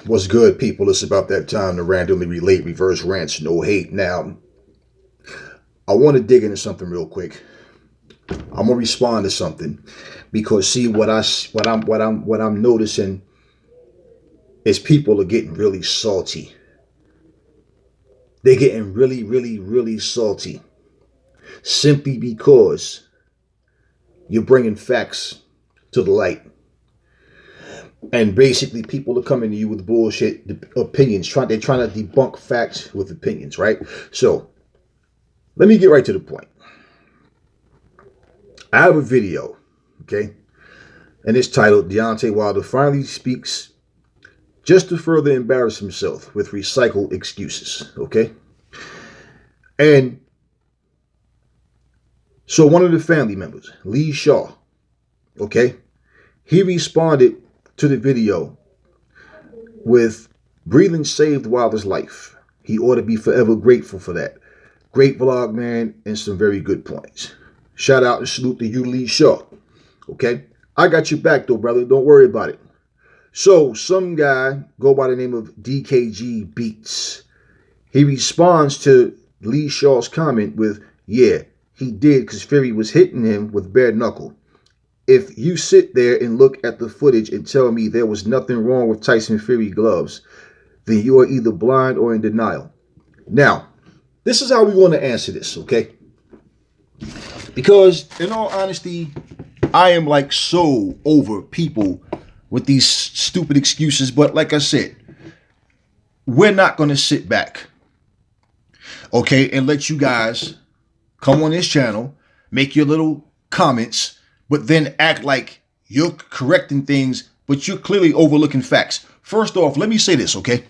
What's good, people? It's about that time to randomly relate reverse rants, no hate. Now, I want to dig into something real quick. I'm gonna respond to something because see what I'm noticing is people are getting really salty. They're getting really salty simply because you're bringing facts to the light. And basically, people are coming to you with bullshit opinions. They're trying to debunk facts with opinions, right? So let me get right to the point. I have a video, okay, and it's titled "Deontay Wilder Finally Speaks Just to Further Embarrass Himself with Recycled Excuses." Okay, and so one of the family members, Lee Shaw, okay, he responded to the video with "Breathing saved Wilder's life. He ought to be forever grateful for that. Great vlog, man, and some very good points. Shout out and salute to you, Lee Shaw. Okay? I got your back, though, brother. Don't worry about it." So, some guy, go by the name of DKG Beats, he responds to Lee Shaw's comment with, "Yeah, he did because Fury was hitting him with bare knuckle. If you sit there and look at the footage and tell me there was nothing wrong with Tyson Fury gloves, then you are either blind or in denial." Now, this is how we want to answer this, okay? Because, in all honesty, I am like so over people with these stupid excuses. But like I said, we're not going to sit back, okay, and let you guys come on this channel, make your little comments, but then act like you're correcting things, but you're clearly overlooking facts. First off, let me say this, okay?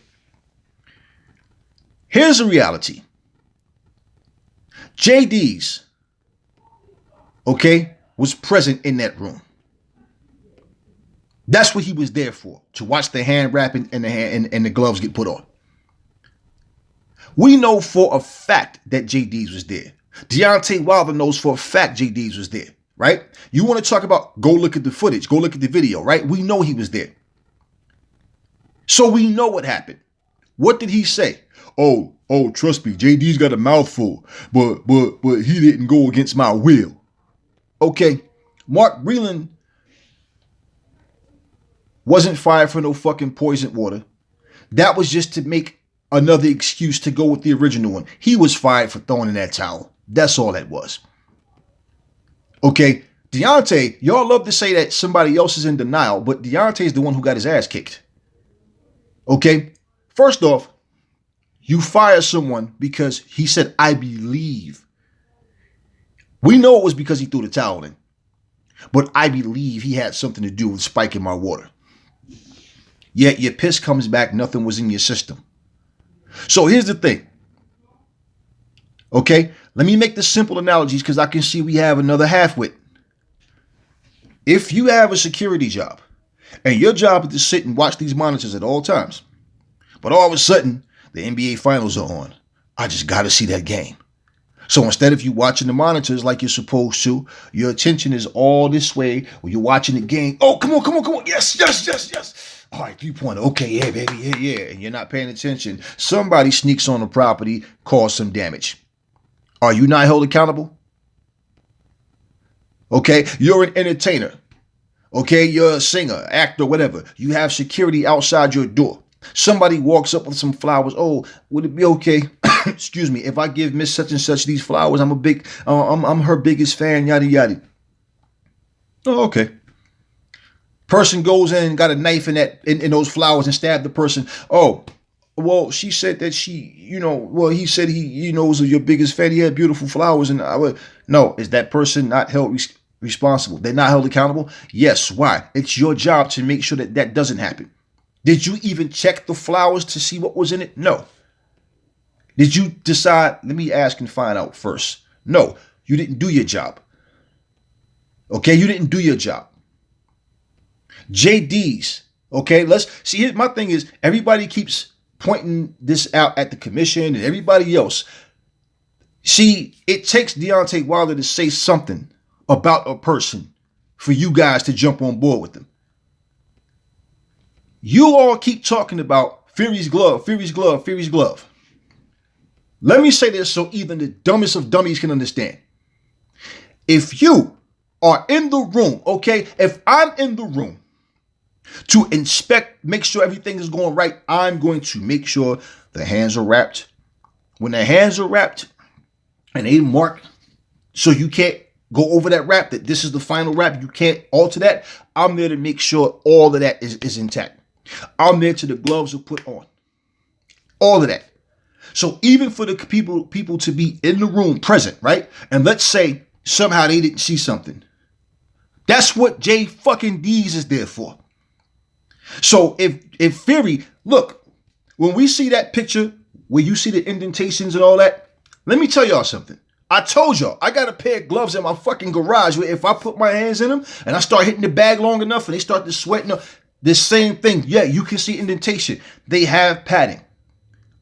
Here's the reality. Jdeas, okay, was present in that room. That's what he was there for, to watch the hand wrapping and the gloves get put on. We know for a fact that Jdeas was there. Deontay Wilder knows for a fact Jdeas was there, right? You want to talk about go look at the footage, go look at the video, right? We know he was there. So we know what happened. What did he say? Oh, trust me, Jdeas got a mouthful, but he didn't go against my will. Okay, Mark Breland wasn't fired for no fucking poisoned water. That was just to make another excuse to go with the original one. He was fired for throwing in that towel. That's all that was. Okay, Deontay, y'all love to say that somebody else is in denial, but Deontay is the one who got his ass kicked. Okay, first off, you fire someone because he said, "I believe." We know it was because he threw the towel in. But I believe he had something to do with spiking my water. Yet your piss comes back, nothing was in your system. So here's the thing. Okay, let me make the simple analogies because I can see we have another half-wit. If you have a security job and your job is to sit and watch these monitors at all times, but all of a sudden the NBA finals are on, I just got to see that game. So instead of you watching the monitors like you're supposed to, your attention is all this way when you're watching the game. Oh, come on. Yes. All right, 3-pointer. Okay, yeah, baby, yeah. And you're not paying attention. Somebody sneaks on the property, cause some damage. Are you not held accountable? Okay, you're an entertainer. Okay, you're a singer, actor, whatever. You have security outside your door. Somebody walks up with some flowers. Oh, would it be okay? Excuse me, if I give Miss Such and Such these flowers, I'm her biggest fan, yada yada. Oh, okay. Person goes in and got a knife in those flowers and stabbed the person. Oh, well, she said that he said he was your biggest fan. He had beautiful flowers, and no, is that person not held responsible? They're not held accountable? Yes. Why? It's your job to make sure that doesn't happen. Did you even check the flowers to see what was in it? No. Did you decide, let me ask and find out first? No, you didn't do your job. Okay, you didn't do your job. Jdeas, okay, let's see. My thing is, everybody keeps pointing this out at the commission and everybody else. See, it takes Deontay Wilder to say something about a person for you guys to jump on board with them. You all keep talking about Fury's glove, Fury's glove, Fury's glove. Let me say this so even the dumbest of dummies can understand. If you are in the room, okay, if I'm in the room to inspect, make sure everything is going right, I'm going to make sure the hands are wrapped. When the hands are wrapped and they mark, so you can't go over that wrap, that this is the final wrap, you can't alter that, I'm there to make sure all of that is intact. I'm there till the gloves are put on. All of that. So even for the people to be in the room present, right? And let's say somehow they didn't see something. That's what Jdeas is there for. So if Fury, look, when we see that picture where you see the indentations and all that, let me tell y'all something. I told y'all, I got a pair of gloves in my fucking garage where if I put my hands in them and I start hitting the bag long enough and they start to sweat, the same thing. Yeah, you can see indentation. They have padding.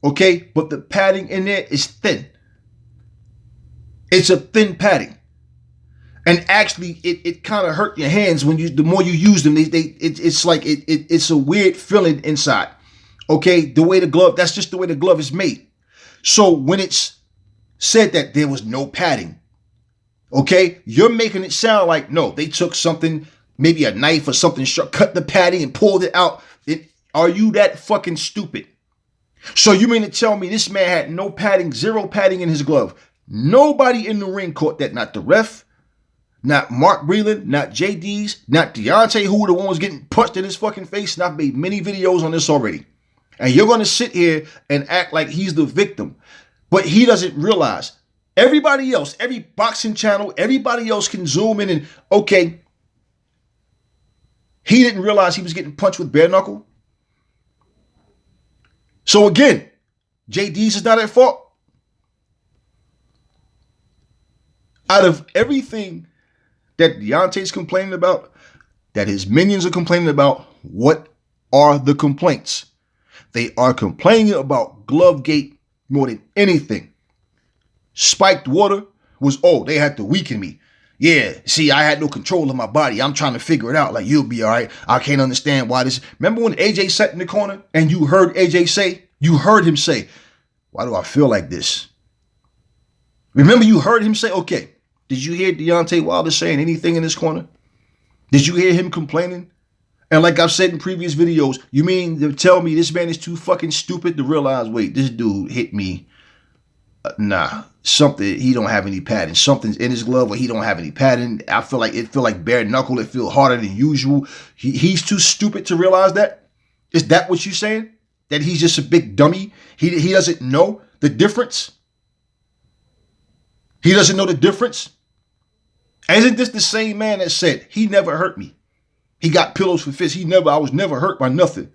Okay, but the padding in there is thin. It's a thin padding. And actually, it kind of hurt your hands when the more you use them, it's like it's a weird feeling inside. Okay, the way the glove, that's just the way the glove is made. So when it's said that there was no padding, okay, you're making it sound like, no, they took something, maybe a knife or something, cut the padding and pulled it out. Are you that fucking stupid? So you mean to tell me this man had no padding, zero padding in his glove? Nobody in the ring caught that. Not the ref, not Mark Breland, not Jdeas, not Deontay, who were the one was getting punched in his fucking face. And I've made many videos on this already. And you're going to sit here and act like he's the victim. But he doesn't realize everybody else, every boxing channel, everybody else can zoom in and, okay, he didn't realize he was getting punched with bare knuckle. So again, Jdeas is not at fault. Out of everything that Deontay's complaining about, that his minions are complaining about, what are the complaints? They are complaining about Glovegate more than anything. Spiked water was, they had to weaken me. Yeah, see, I had no control of my body. I'm trying to figure it out. Like, you'll be all right. I can't understand why this. Remember when AJ sat in the corner and you heard you heard him say, why do I feel like this? Remember you heard him say, okay, did you hear Deontay Wilder saying anything in this corner? Did you hear him complaining? And like I've said in previous videos, you mean to tell me this man is too fucking stupid to realize, wait, this dude hit me. Nah, something, he don't have any padding. Something's in his glove or he don't have any padding. I feel like bare knuckle. It feel harder than usual. He's too stupid to realize that. Is that what you're saying? That he's just a big dummy? He doesn't know the difference? He doesn't know the difference? Isn't this the same man that said, he never hurt me? He got pillows for fists. I was never hurt by nothing.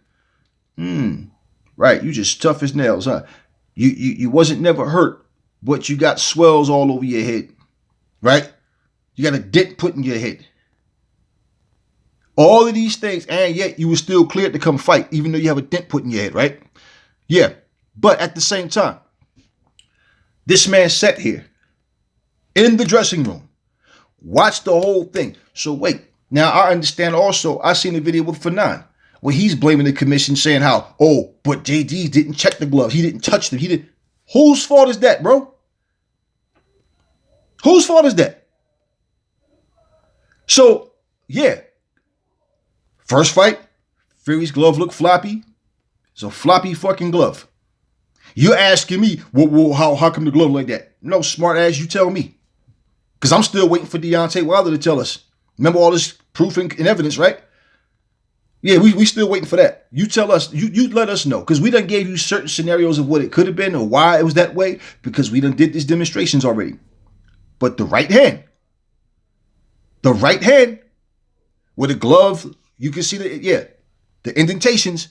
Right, you just tough as nails, huh? You wasn't never hurt, but you got swells all over your head, right? You got a dent put in your head. All of these things, and yet you were still cleared to come fight, even though you have a dent put in your head, right? Yeah, but at the same time, this man sat here in the dressing room, watched the whole thing. So wait, now I understand also, I seen a video with Fanan where he's blaming the commission saying how, but Jdeas didn't check the gloves. He didn't touch them. Whose fault is that, bro? Whose fault is that? So, yeah. First fight, Fury's glove looked floppy. It's a floppy fucking glove. You're asking me, how come the glove like that? No, smart ass, you tell me. Because I'm still waiting for Deontay Wilder to tell us. Remember all this proof and evidence, right? Yeah, we still waiting for that. You tell us, you let us know. Because we done gave you certain scenarios of what it could have been or why it was that way. Because we done did these demonstrations already. But the right hand, with the glove, you can see the indentations,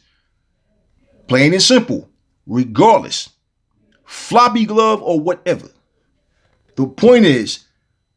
plain and simple, regardless. Floppy glove or whatever. The point is,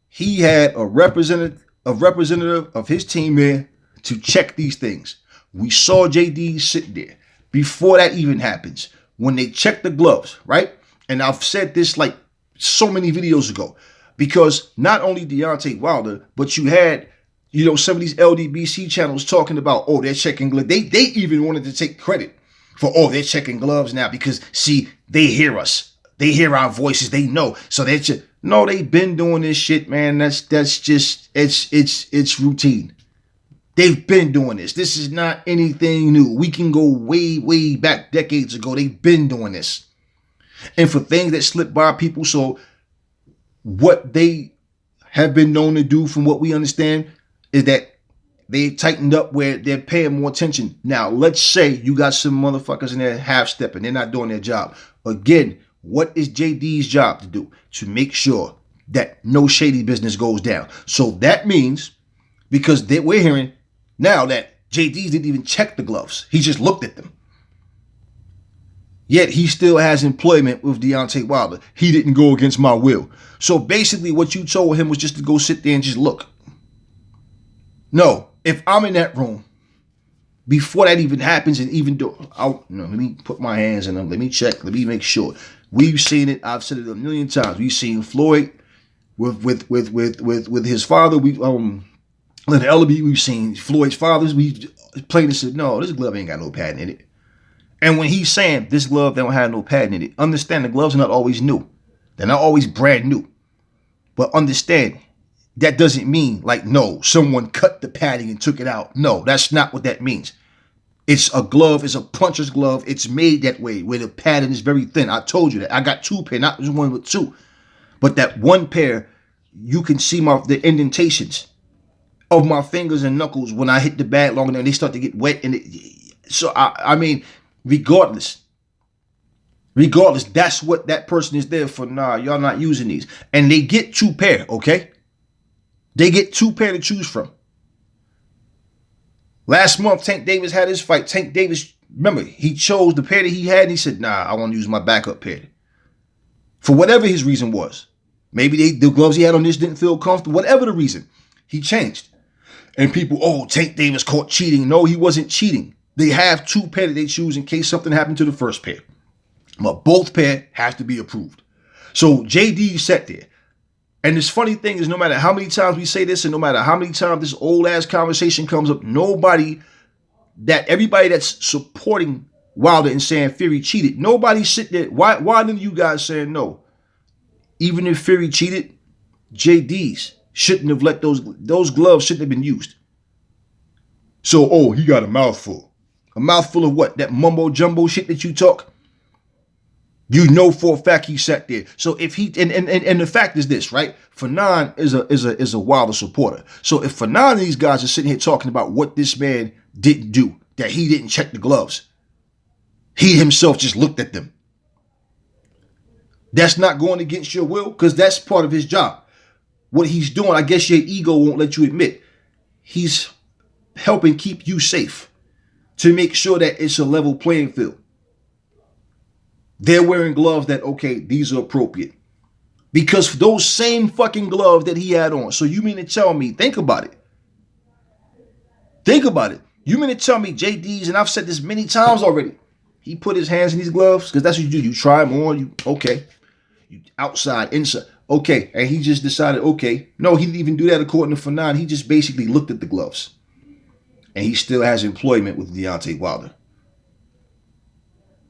he had a representative of his team there to check these things. We saw Jdeas sit there. Before that even happens, when they check the gloves, right? And I've said this like so many videos ago, because not only Deontay Wilder, but you had You know, some of these LDBC channels talking about, oh, they're checking gloves. They even wanted to take credit for, oh, they're checking gloves now because, see, they hear us. They hear our voices. They know. So they're just, no, they've been doing this shit, man. That's just, it's routine. They've been doing this. This is not anything new. We can go way, way back decades ago. They've been doing this. And for things that slip by people, so what they have been known to do, from what we understand, is that they tightened up where they're paying more attention. Now, let's say you got some motherfuckers in there half-stepping. They're not doing their job. Again, what is Jdeas' job to do? To make sure that no shady business goes down. So that means, because we're hearing now that Jdeas didn't even check the gloves. He just looked at them. Yet he still has employment with Deontay Wilder. He didn't go against my will. So basically what you told him was just to go sit there and just look. No, if I'm in that room, before that even happens, and even though, let me put my hands in them. Let me check. Let me make sure. We've seen it. I've said it a million times. We've seen Floyd with his father. Leonard Ellaby, we've seen Floyd's fathers. We plainly said, no, this glove ain't got no patent in it. And when he's saying this glove don't have no patent in it, understand the gloves are not always new. They're not always brand new. But understand, that doesn't mean like, no, someone cut the padding and took it out. No, that's not what that means. It's a glove. It's a puncher's glove. It's made that way where the padding is very thin. I told you that. I got two pair, not just one but two. But that one pair, you can see the indentations of my fingers and knuckles when I hit the bag long enough and they start to get wet. And so I mean, regardless, that's what that person is there for. Nah, y'all not using these. And they get two pair, okay? They get two pair to choose from. Last month, Tank Davis had his fight. Tank Davis, remember, he chose the pair that he had and he said, nah, I want to use my backup pair. For whatever his reason was. Maybe the gloves he had on this didn't feel comfortable. Whatever the reason, he changed. And people, oh, Tank Davis caught cheating. No, he wasn't cheating. They have two pair that they choose in case something happened to the first pair. But both pair have to be approved. So Jdeas sat there. And this funny thing is, no matter how many times we say this and no matter how many times this old ass conversation comes up, everybody that's supporting Wilder and saying Fury cheated, nobody sit there. Why none of you guys saying no? Even if Fury cheated, Jdeas shouldn't have let those gloves shouldn't have been used. So, oh, he got a mouthful. A mouthful of what? That mumbo jumbo shit that you talk? You know for a fact he sat there. So if he and the fact is this, right? Fanon is a Wilder supporter. So if Fanon and these guys are sitting here talking about what this man didn't do, that he didn't check the gloves, he himself just looked at them. That's not going against your will because that's part of his job. What he's doing, I guess your ego won't let you admit. He's helping keep you safe to make sure that it's a level playing field. They're wearing gloves that, okay, these are appropriate. Because those same fucking gloves that he had on. So you mean to tell me, think about it. Think about it. You mean to tell me Jdeas, and I've said this many times already, he put his hands in these gloves? Because that's what you do. You try them on, okay. You outside, inside. Okay, and he just decided, okay. No, he didn't even do that according to Fanon. He just basically looked at the gloves. And he still has employment with Deontay Wilder.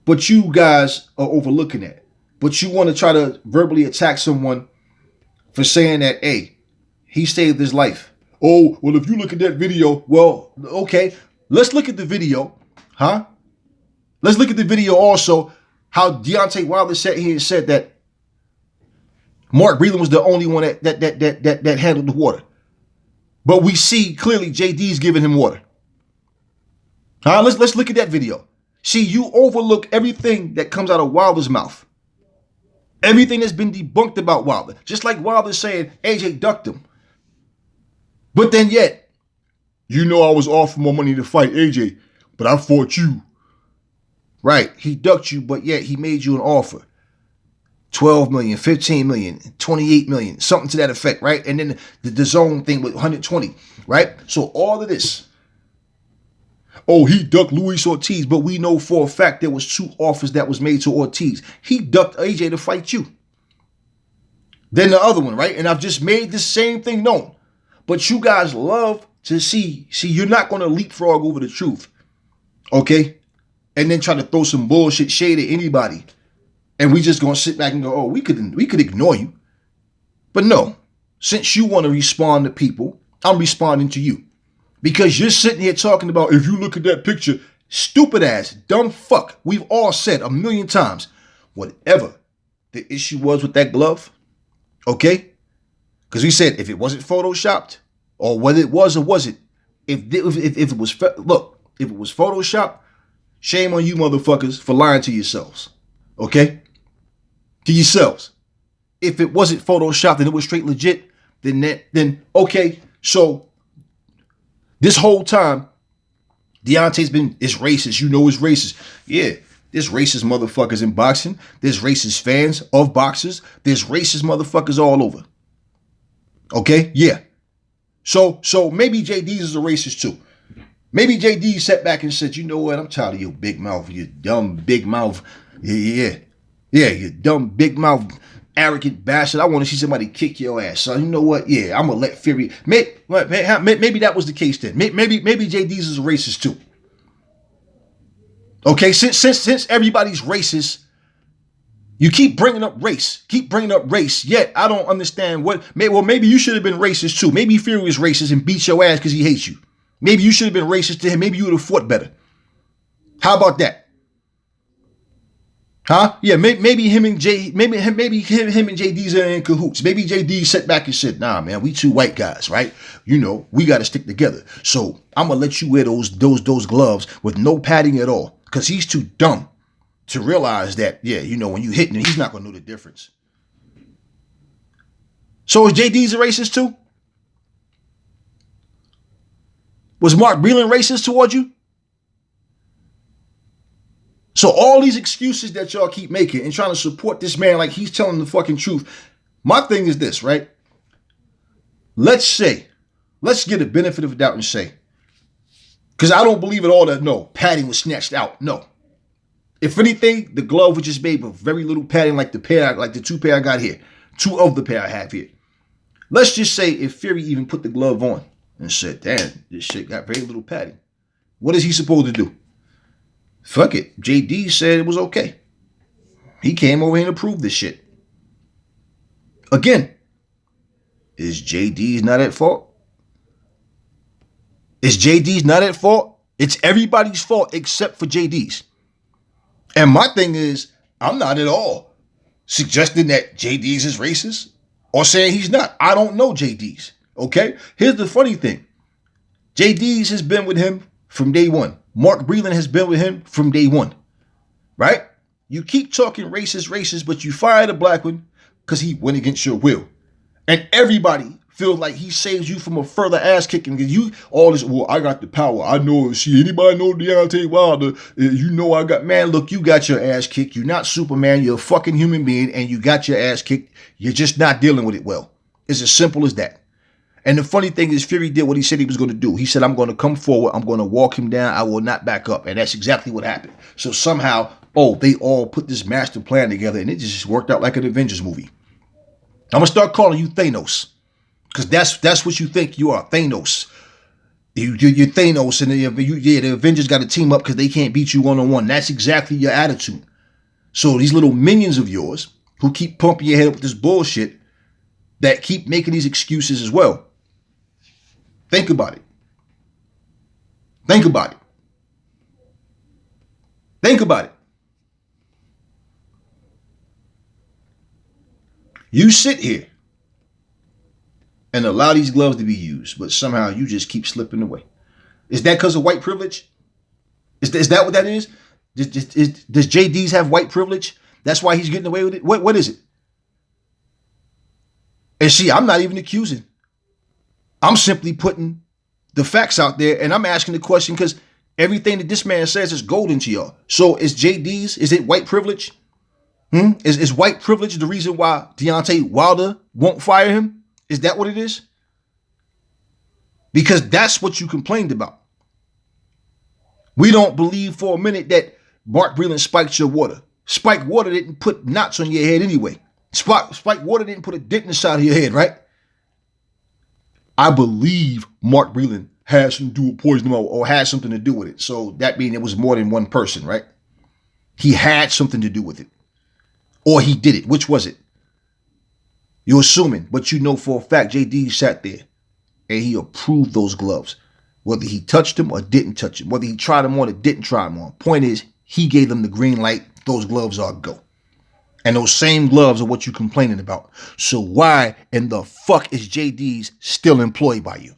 But you guys are overlooking that. But you want to try to verbally attack someone for saying that, hey, he saved his life. Oh, well, if you look at that video, well, okay, let's look at the video, huh? Let's look at the video also, how Deontay Wilder sat here and said that Mark Breland was the only one that handled the water. But we see clearly Jdeas giving him water. Huh? Let's look at that video. See, you overlook everything that comes out of Wilder's mouth. Everything that's been debunked about Wilder. Just like Wilder saying AJ ducked him. But then yet, you know I was offered more money to fight AJ, but I fought you. Right, he ducked you, but yet he made you an offer. 12 million, 15 million, 28 million, something to that effect, right? And then the zone thing with 120, right? So all of this. Oh, he ducked Luis Ortiz, but we know for a fact there was 2 offers that was made to Ortiz. He ducked AJ to fight you. Then the other one, right? And I've just made the same thing known. But you guys love to see, you're not going to leapfrog over the truth, okay? And then try to throw some bullshit shade at anybody. And we just going to sit back and go, oh, we could ignore you. But no, since you want to respond to people, I'm responding to you. Because you're sitting here talking about, if you look at that picture, stupid ass, dumb fuck. We've all said a million times, whatever the issue was with that glove, okay? Because we said if it wasn't photoshopped, or whether it was or wasn't, if it was, if it was photoshopped, shame on you motherfuckers for lying to yourselves, okay? To yourselves. If it wasn't photoshopped and it was straight legit, then okay, so this whole time, Deontay's been, it's racist. You know it's racist. Yeah, there's racist motherfuckers in boxing. There's racist fans of boxers. There's racist motherfuckers all over. Okay? Yeah. So maybe Jdeas is a racist too. Maybe Jdeas sat back and said, you know what? I'm tired of your big mouth. You dumb big mouth. Yeah, you dumb big mouth arrogant bastard. I want to see somebody kick your ass. So you know what? Yeah, I'm gonna let Fury. Maybe that was the case then. Maybe Jdeas is a racist too. Okay, since everybody's racist, you keep bringing up race. Yet I don't understand what. Maybe you should have been racist too. Maybe Fury was racist and beat your ass because he hates you. Maybe you should have been racist to him. Maybe you would have fought better. How about that? Huh? Yeah, maybe him and Jdeas are in cahoots. Maybe Jdeas sat back and said, nah, man, we two white guys, right? You know, we got to stick together. So I'm going to let you wear those gloves with no padding at all. Because he's too dumb to realize that, yeah, you know, when you hit him, he's not going to know the difference. So is Jdeas a racist too? Was Mark Breland racist toward you? So all these excuses that y'all keep making and trying to support this man like he's telling the fucking truth. My thing is this, right? Let's get a benefit of the doubt and say, because I don't believe at all that, no, padding was snatched out. No. If anything, the glove was just made with very little padding like the two pair I got here. Two of the pair I have here. Let's just say if Fury even put the glove on and said, damn, this shit got very little padding. What is he supposed to do? Fuck it. Jdeas said it was okay. He came over here to prove this shit. Again, is Jdeas not at fault? Is Jdeas not at fault? It's everybody's fault except for Jdeas. And my thing is, I'm not at all suggesting that Jdeas is racist or saying he's not. I don't know Jdeas. Okay? Here's the funny thing. Jdeas has been with him from day one. Mark Breland has been with him from day one, right? You keep talking racist, but you fired a black one because he went against your will. And everybody feels like he saves you from a further ass kicking because you, all this, well, I got the power. I know, see, anybody know Deontay Wilder? You know I got, man, look, you got your ass kicked. You're not Superman. You're a fucking human being and you got your ass kicked. You're just not dealing with it well. It's as simple as that. And the funny thing is, Fury did what he said he was going to do. He said, I'm going to come forward. I'm going to walk him down. I will not back up. And that's exactly what happened. So somehow, they all put this master plan together and it just worked out like an Avengers movie. I'm going to start calling you Thanos. Because that's what you think you are, Thanos. You're Thanos and the Avengers got to team up because they can't beat you one-on-one. That's exactly your attitude. So these little minions of yours who keep pumping your head up with this bullshit that keep making these excuses as well. Think about it. Think about it. Think about it. You sit here and allow these gloves to be used, but somehow you just keep slipping away. Is that because of white privilege? Is that what that is? Does Jdeas have white privilege? That's why he's getting away with it? What is it? And see, I'm not even accusing. I'm simply putting the facts out there and I'm asking the question because everything that this man says is golden to y'all. So is Jdeas, is it white privilege? Is white privilege the reason why Deontay Wilder won't fire him? Is that what it is? Because that's what you complained about. We don't believe for a minute that Mark Breland spiked your water. Spiked water didn't put knots on your head anyway. Spiked water didn't put a dent in the side of your head, right? I believe Mark Breland had something to do with poisoning him or had something to do with it. So that means it was more than one person, right? He had something to do with it. Or he did it. Which was it? You're assuming, but you know for a fact Jdeas sat there and he approved those gloves. Whether he touched them or didn't touch them. Whether he tried them on or didn't try them on. Point is, he gave them the green light. Those gloves are go. And those same gloves are what you're complaining about. So why in the fuck is Jdeas still employed by you?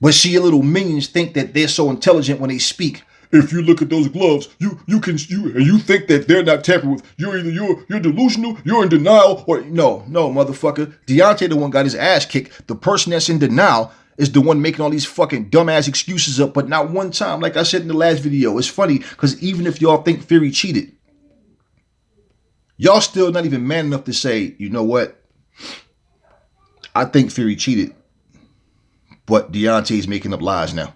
But see, your little minions think that they're so intelligent when they speak. If you look at those gloves, you think that they're not tampered with. You're delusional, you're in denial, or no, motherfucker. Deontay the one got his ass kicked. The person that's in denial is the one making all these fucking dumbass excuses up, but not one time. Like I said in the last video, it's funny because even if y'all think Fury cheated, y'all still not even man enough to say, you know what? I think Fury cheated, but Deontay's making up lies now.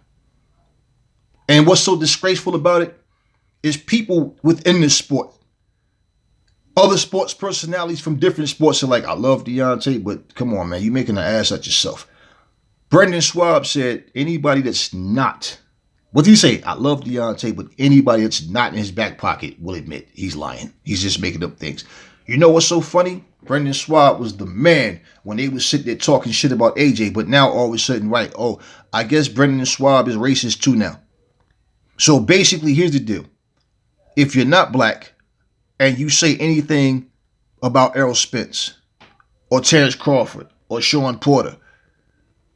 And what's so disgraceful about it is people within this sport, other sports personalities from different sports are like, I love Deontay, but come on, man, you making an ass out yourself. Brendan Schwab said, anybody that's not, what did he say? I love Deontay, but anybody that's not in his back pocket will admit he's lying. He's just making up things. You know what's so funny? Brendan Schwab was the man when they was sitting there talking shit about AJ, but now all of a sudden, right, oh, I guess Brendan Schwab is racist too now. So basically, here's the deal. If you're not black and you say anything about Errol Spence or Terrence Crawford or Sean Porter,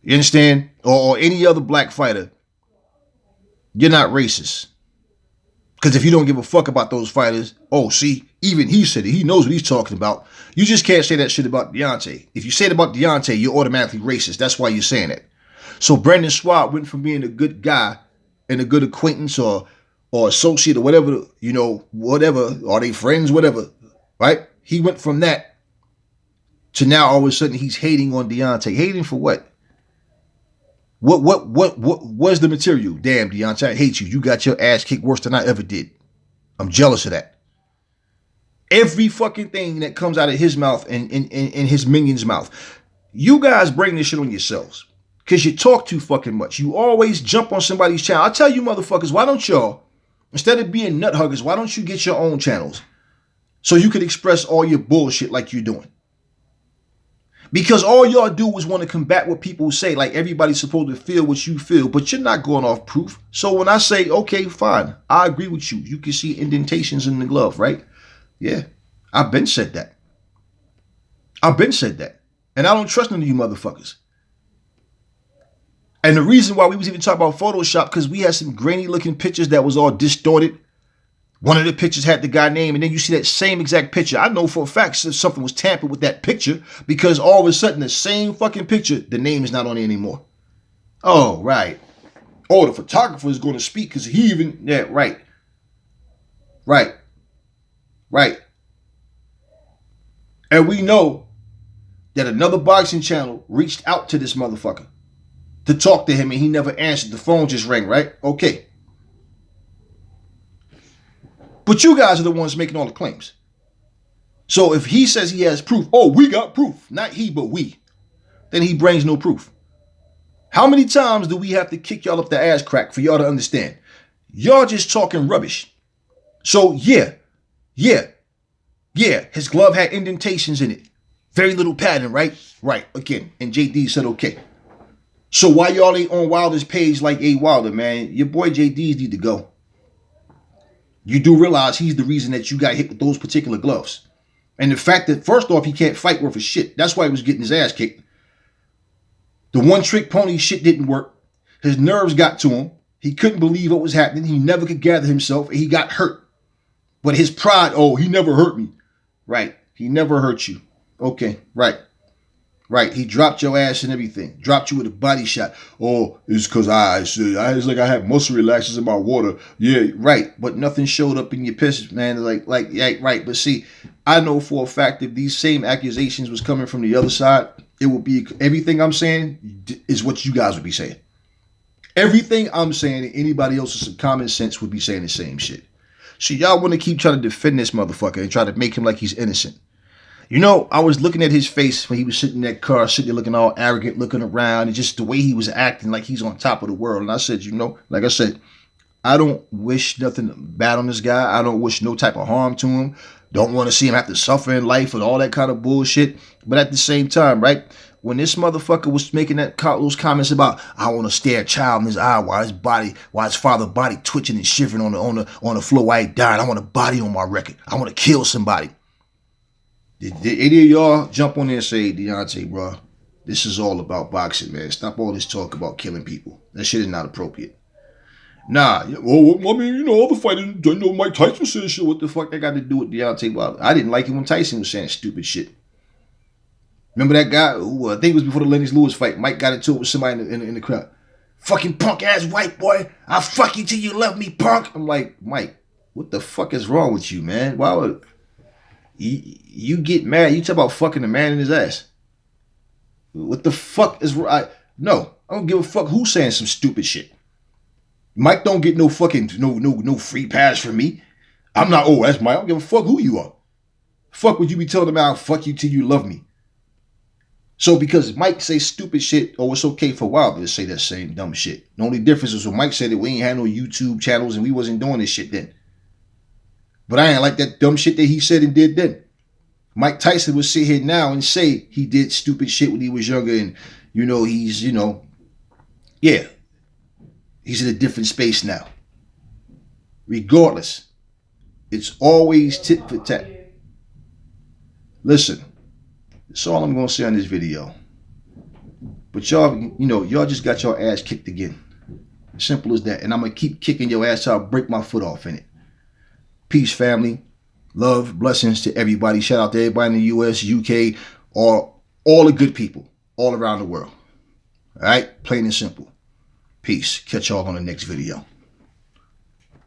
you understand? Or any other black fighter, you're not racist. Because if you don't give a fuck about those fighters, oh, see, even he said it. He knows what he's talking about. You just can't say that shit about Deontay. If you say it about Deontay, you're automatically racist. That's why you're saying it. So Brendan Schwab went from being a good guy and a good acquaintance or associate or whatever, you know, whatever, are they friends, whatever, right? He went from that to now all of a sudden he's hating on Deontay. Hating for what? What's the material? Damn, Deontay, I hate you. You got your ass kicked worse than I ever did. I'm jealous of that. Every fucking thing that comes out of his mouth and in his minion's mouth, you guys bring this shit on yourselves. Because you talk too fucking much. You always jump on somebody's channel. I tell you motherfuckers, why don't y'all, instead of being nut huggers, why don't you get your own channels? So you can express all your bullshit like you're doing. Because all y'all do is want to combat what people say. Like everybody's supposed to feel what you feel. But you're not going off proof. So when I say, okay, fine. I agree with you. You can see indentations in the glove, right? Yeah. I've been said that. And I don't trust none of you motherfuckers. And the reason why we was even talking about Photoshop, because we had some grainy looking pictures that was all distorted. One of the pictures had the guy name, and then you see that same exact picture. I know for a fact something was tampered with that picture, because all of a sudden the same fucking picture, the name is not on it anymore. Oh, right. Oh, the photographer is going to speak because he even, yeah, right. And we know that another boxing channel reached out to this motherfucker to talk to him, and he never answered. The phone just rang, right? Okay. But you guys are the ones making all the claims. So if he says he has proof, oh, we got proof. Not he, but we. Then he brings no proof. How many times do we have to kick y'all up the ass crack for y'all to understand? Y'all just talking rubbish. So yeah, his glove had indentations in it. Very little padding, right? Right, again. And Jdeas said okay. So why y'all ain't on Wilder's page like A. Wilder, man? Your boy Jdeas need to go. You do realize he's the reason that you got hit with those particular gloves. And the fact that, first off, he can't fight worth a shit. That's why he was getting his ass kicked. The one-trick pony shit didn't work. His nerves got to him. He couldn't believe what was happening. He never could gather himself, and he got hurt. But his pride, oh, he never hurt me. Right. He never hurt you. Okay, right. Right, he dropped your ass and everything. Dropped you with a body shot. Oh, it's because it's like I have muscle relaxers in my water. Yeah, right. But nothing showed up in your piss, man. Yeah, right. But see, I know for a fact if these same accusations was coming from the other side, it would be everything I'm saying is what you guys would be saying. Everything I'm saying, and anybody else with some common sense would be saying the same shit. So y'all want to keep trying to defend this motherfucker and try to make him like he's innocent. You know, I was looking at his face when he was sitting in that car, sitting there looking all arrogant, looking around, and just the way he was acting like he's on top of the world. And I said, you know, like I said, I don't wish nothing bad on this guy. I don't wish no type of harm to him. Don't want to see him have to suffer in life and all that kind of bullshit. But at the same time, right, when this motherfucker was making those comments about, I want to stare a child in his eye while his father's body twitching and shivering on the floor while he died. I want a body on my record. I want to kill somebody. Did any of y'all jump on there and say, Deontay, bro, this is all about boxing, man. Stop all this talk about killing people. That shit is not appropriate. Nah, well, I mean, you know, all the fighters, you know, Mike Tyson said shit. What the fuck that got to do with Deontay Wilder? I didn't like it when Tyson was saying stupid shit. Remember that guy who, I think it was before the Lennox Lewis fight, Mike got into it with somebody in the crowd. Fucking punk ass white boy, I'll fuck you till you love me, punk. I'm like, Mike, what the fuck is wrong with you, man? Why would you get mad? You talk about fucking a man in his ass. What the fuck is wrong? No, I don't give a fuck who's saying some stupid shit. Mike don't get no fucking no free pass from me. I'm not, oh, that's Mike. I don't give a fuck who you are. Fuck would you be telling me I'll fuck you till you love me. So because Mike say stupid shit, oh, it's okay for Wilder to say that same dumb shit. The only difference is when Mike said that we ain't had no YouTube channels and we wasn't doing this shit then. But I ain't like that dumb shit that he said and did then. Mike Tyson would sit here now and say he did stupid shit when he was younger and, you know, he's, you know, yeah. He's in a different space now. Regardless, it's always tit for tat. Listen, that's all I'm going to say on this video. But y'all, you know, y'all just got your ass kicked again. Simple as that. And I'm going to keep kicking your ass till I break my foot off in it. Peace, family. Love, blessings to everybody. Shout out to everybody in the US, UK, or all the good people all around the world. All right? Plain and simple. Peace. Catch y'all on the next video.